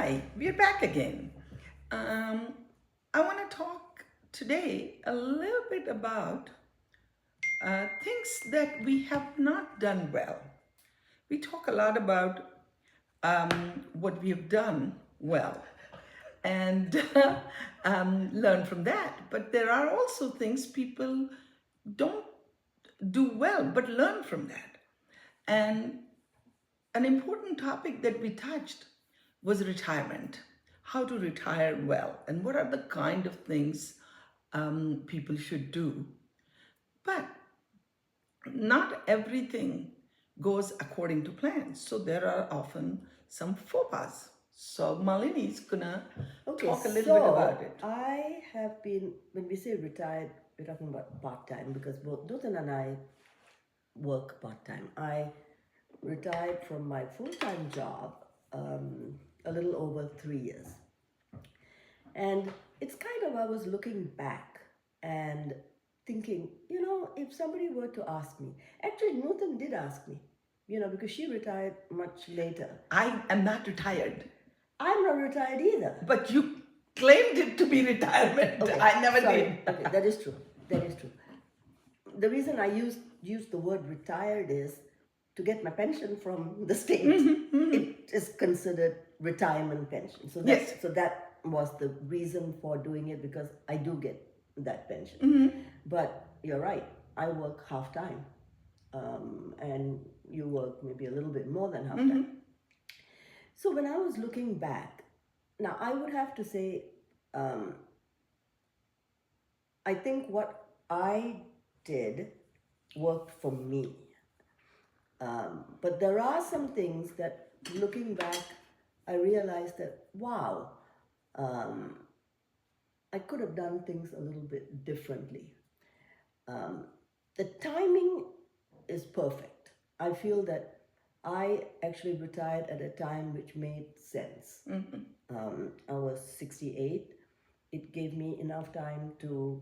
Hi, we're back again. Um, I want to talk today a little bit about things that we have not done well. We talk a lot about what we have done well and learn from that. But there are also things people don't do well, but learn from that. And an important topic that we touched was retirement, how to retire well, and what are the kind of things people should do. But not everything goes according to plan. So there are often some faux pas. So Malini's gonna Okay, talk a little bit about so it. I have been, when we say retired, we're talking about part time because both Dothan and I work part time. I retired from my full time job a little over 3 years. And it's kind of, I was looking back and thinking, if somebody were to ask me, actually, Nutan did ask me, because she retired much later. I am not retired, I'm not retired either. but you claimed it to be retirement. Okay, I never sorry. did. Okay, that is true. That is true. The reason I used the word retired is to get my pension from the state. It is considered retirement pension. So Yes. that was the reason for doing it because I do get that pension. But you're right. I work half time, and you work maybe a little bit more than half time. So when I was looking back, now I would have to say, I think what I did worked for me. But there are some things that, looking back, I realized that, wow, I could have done things a little bit differently. The timing is perfect. I feel that I actually retired at a time which made sense. I was 68. It gave me enough time to,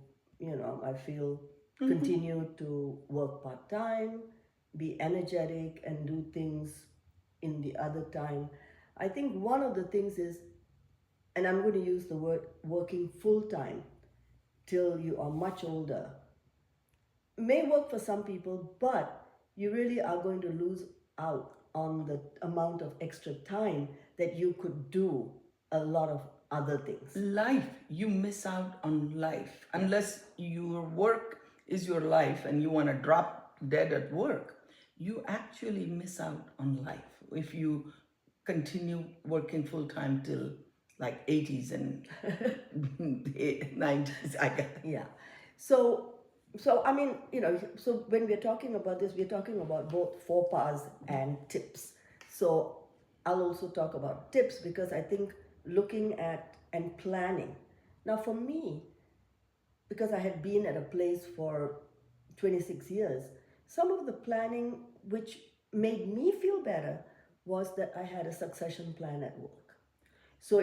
I feel, continue to work part time, be energetic, and do things in the other time. I think one of the things is, and I'm going to use the word working full time till you are much older, may work for some people, but you really are going to lose out on the amount of extra time that you could do a lot of other things. Life, you miss out on life unless your work is your life and you want to drop dead at work. You actually miss out on life if you continue working full time till like 80s and 90s. I guess. Yeah. So I mean, so when we're talking about this, we're talking about both faux pas and tips. So I'll also talk about tips because I think looking at and planning. Now for me, because I had been at a place for 26 years, some of the planning which made me feel better was that I had a succession plan at work. So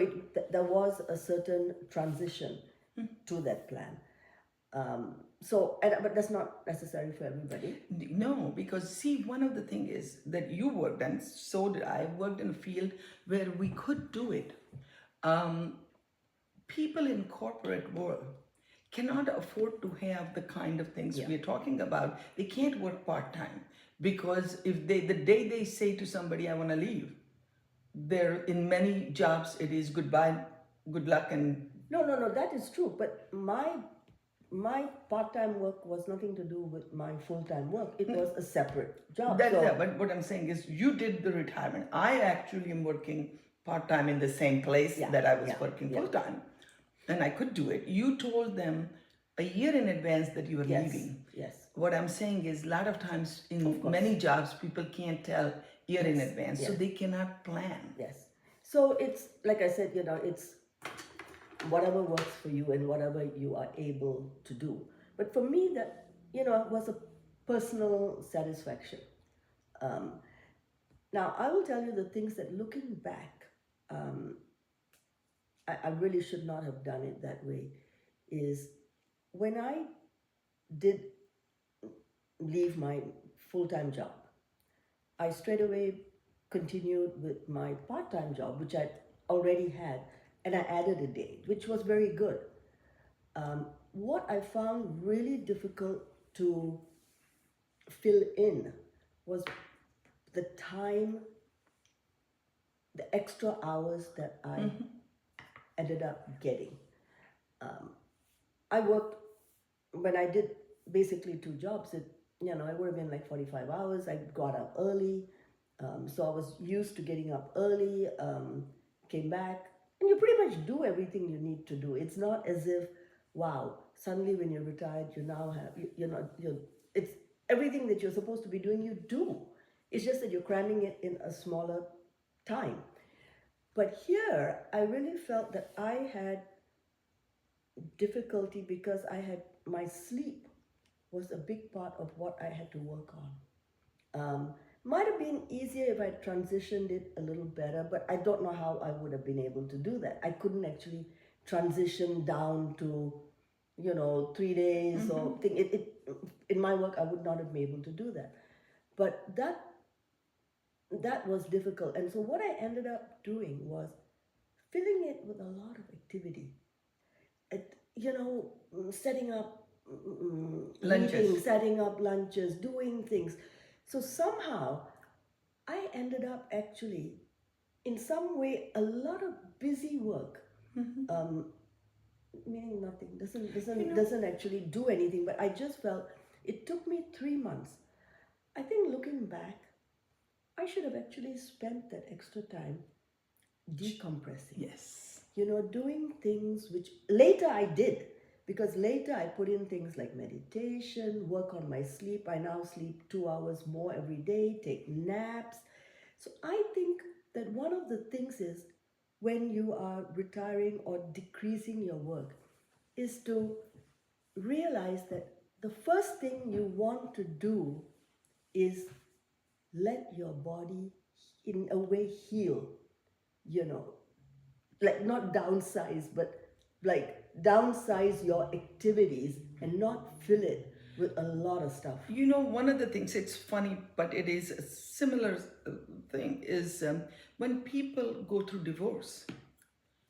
there was a certain transition to that plan. But that's not necessary for everybody. No, because see, one of the thing is that you worked and so did I, worked in a field where we could do it. People in corporate world cannot afford to have the kind of things we're talking about. They can't work part-time because if the day they say to somebody, I want to leave, there in many jobs it is goodbye, good luck, and No, that is true. But my part-time work was nothing to do with my full-time work. It was a separate job. but what I'm saying is you did the retirement. I actually am working part-time in the same place that I was working full-time, and I could do it. You told them a year in advance that you were leaving. Yes. What I'm saying is a lot of times in many jobs people can't tell year in advance, so they cannot plan. Yes. So it's like I said, it's whatever works for you and whatever you are able to do. But for me, that was a personal satisfaction. Now I will tell you the things that, looking back, I really should not have done it that way. Is when I did leave my full-time job, I straight away continued with my part-time job, which I already had, and I added a day, which was very good. What I found really difficult to fill in was the time, the extra hours that I ended up getting. I worked when I did basically two jobs. It would have been like 45 hours. I got up early, so I was used to getting up early. Came back, and you pretty much do everything you need to do. It's not as if, wow, suddenly when you're retired, you now have you're not you're. It's everything that you're supposed to be doing. You do. It's just that you're cramming it in a smaller time. But here, I really felt that I had difficulty because I had my sleep was a big part of what I had to work on. Might have been easier if I transitioned it a little better, but I don't know how I would have been able to do that. I couldn't actually transition down to, 3 days or thing. In my work, I would not have been able to do that. But that was difficult. And so what I ended up doing was filling it with a lot of activity. Setting up Lunches. meetings, setting up lunches, doing things. So somehow I ended up actually, in some way, a lot of busy work, um, meaning nothing, doesn't actually do anything. But I just felt it took me 3 months. I think looking back, I should have actually spent that extra time decompressing. Yes. Doing things which later I did, because later I put in things like meditation, work on my sleep. I now sleep 2 hours more every day, take naps. So I think that one of the things is when you are retiring or decreasing your work is to realize that the first thing you want to do is let your body in a way heal, you know, like not downsize, but like downsize your activities and not fill it with a lot of stuff. One of the things, it's funny, but it is a similar thing, is when people go through divorce,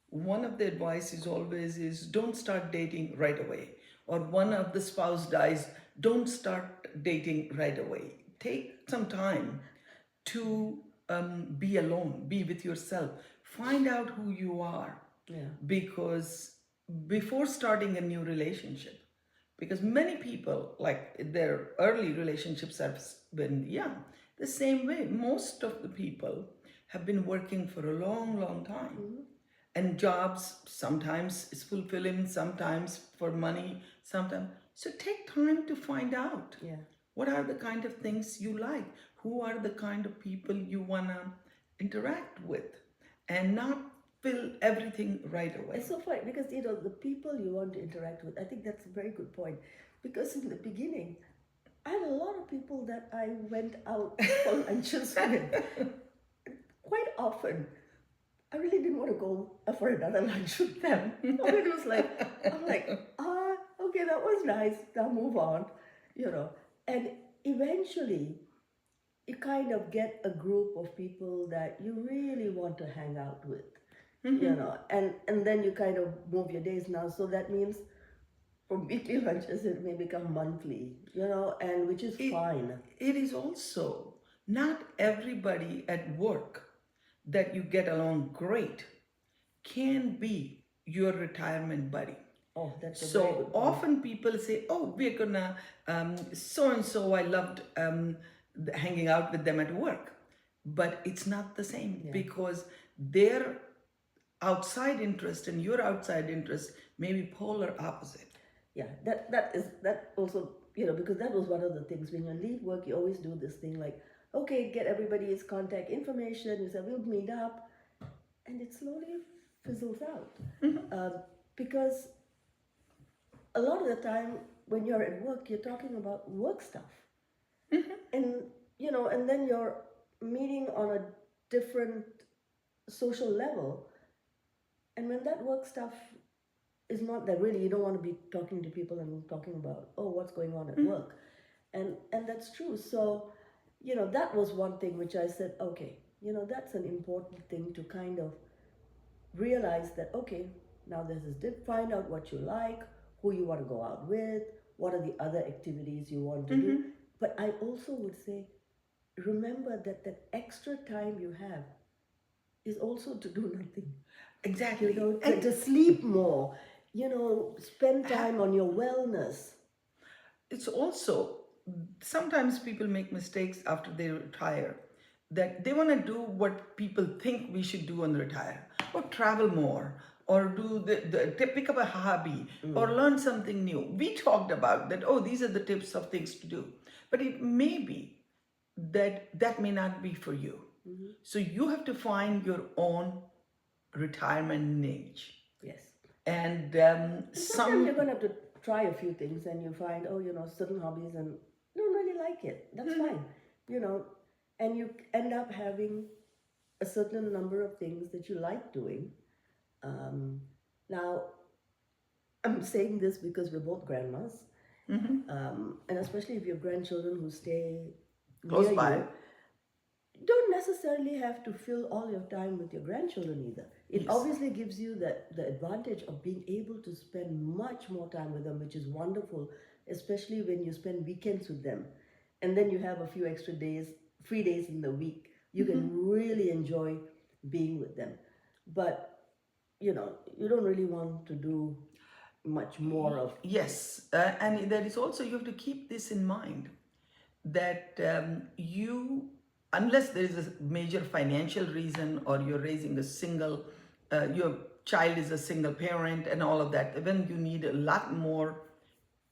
one of the advice is always is don't start dating right away. Or one of the spouse dies, don't start dating right away. Take some time to be alone, be with yourself, find out who you are. Yeah. Because before starting a new relationship, because many people, like their early relationships have been young, the same way, most of the people have been working for a long, long time. And jobs sometimes is fulfilling, sometimes for money, sometimes. So take time to find out. Yeah. What are the kind of things you like? Who are the kind of people you want to interact with? And not fill everything right away. It's so funny because the people you want to interact with, I think that's a very good point. Because in the beginning, I had a lot of people that I went out for lunches with. Quite often, I really didn't want to go for another lunch with them. I mean, it was like, I'm like, okay, that was nice. Now move on, And eventually, you kind of get a group of people that you really want to hang out with, and then you kind of move your days now. So that means from weekly lunches, it may become monthly, and which is fine. It is also not everybody at work that you get along great can be your retirement buddy. Oh, that's a very So good point. often people say, "Oh, we're gonna so and so." I loved hanging out with them at work, but it's not the same because their outside interest and your outside interest may be polar opposite. Yeah, that also, because that was one of the things when you leave work, you always do this thing like, okay, get everybody's contact information. You say we'll meet up, and it slowly fizzles out because a lot of the time when you're at work, you're talking about work stuff, and and then you're meeting on a different social level, and when that work stuff is not that really, you don't want to be talking to people and talking about, oh, what's going on at work, and that's true. So that was one thing which I said, okay, that's an important thing to kind of realize that, okay, now this is did find out what you like, who you want to go out with, what are the other activities you want to do. But I also would say, remember that that extra time you have is also to do nothing. You Exactly. know, And to sleep more, you know, spend ha- time on your wellness. it's also, sometimes people make mistakes after they retire, that they want to do what people think we should do when they retire, or travel more, or do they pick up a hobby, or learn something new. We talked about that, oh, these are the tips of things to do, but it may be that that may not be for you. So you have to find your own retirement niche. Yes. And And sometimes you're some going to have to try a few things and you find, oh, you know, certain hobbies and don't really like it. That's fine. You know, and you end up having a certain number of things that you like doing. Um, Now, I'm saying this because we're both grandmas, and especially if you have grandchildren who stay close near by. you, don't necessarily have to fill all your time with your grandchildren either. It Yes. obviously gives you the advantage of being able to spend much more time with them, which is wonderful, especially when you spend weekends with them. And then you have a few extra days, 3 days in the week. You can really enjoy being with them. But, you know, you don't really want to do much more of. Yes, and there is also, you have to keep this in mind that you, unless there is a major financial reason, or you're raising a single, your child is a single parent and all of that, then you need a lot more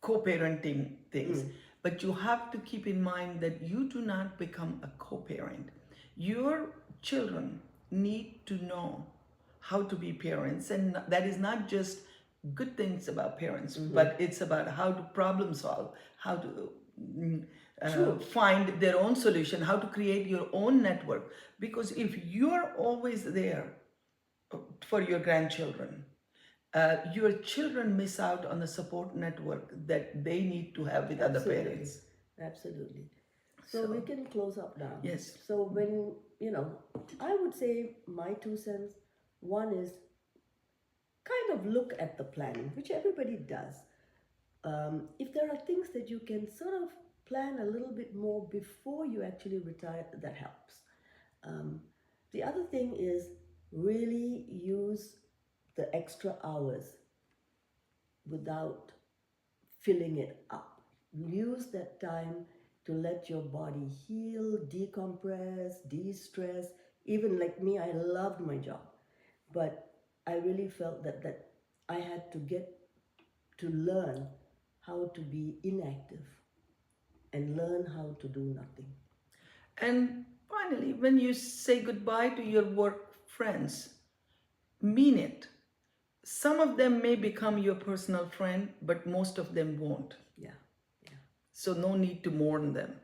co-parenting things. But you have to keep in mind that you do not become a co-parent. Your children need to know how to be parents, and that is not just good things about parents, but it's about how to problem solve, how to True. find their own solution, how to create your own network. Because if you're always there for your grandchildren, your children miss out on the support network that they need to have with other Absolutely. parents. Absolutely. So we So, can close up now. yes. So when, you know, I would say my 2 cents, one is kind of look at the planning, which everybody does. If there are things that you can sort of plan a little bit more before you actually retire, that helps. Um, the other thing is really use the extra hours without filling it up. Use that time to let your body heal, decompress, de stress. Even like me, I loved my job, but I really felt that I had to get to learn how to be inactive and learn how to do nothing. And finally, when you say goodbye to your work friends, mean it. Some of them may become your personal friend, but most of them won't. Yeah, yeah. So, no need to mourn them.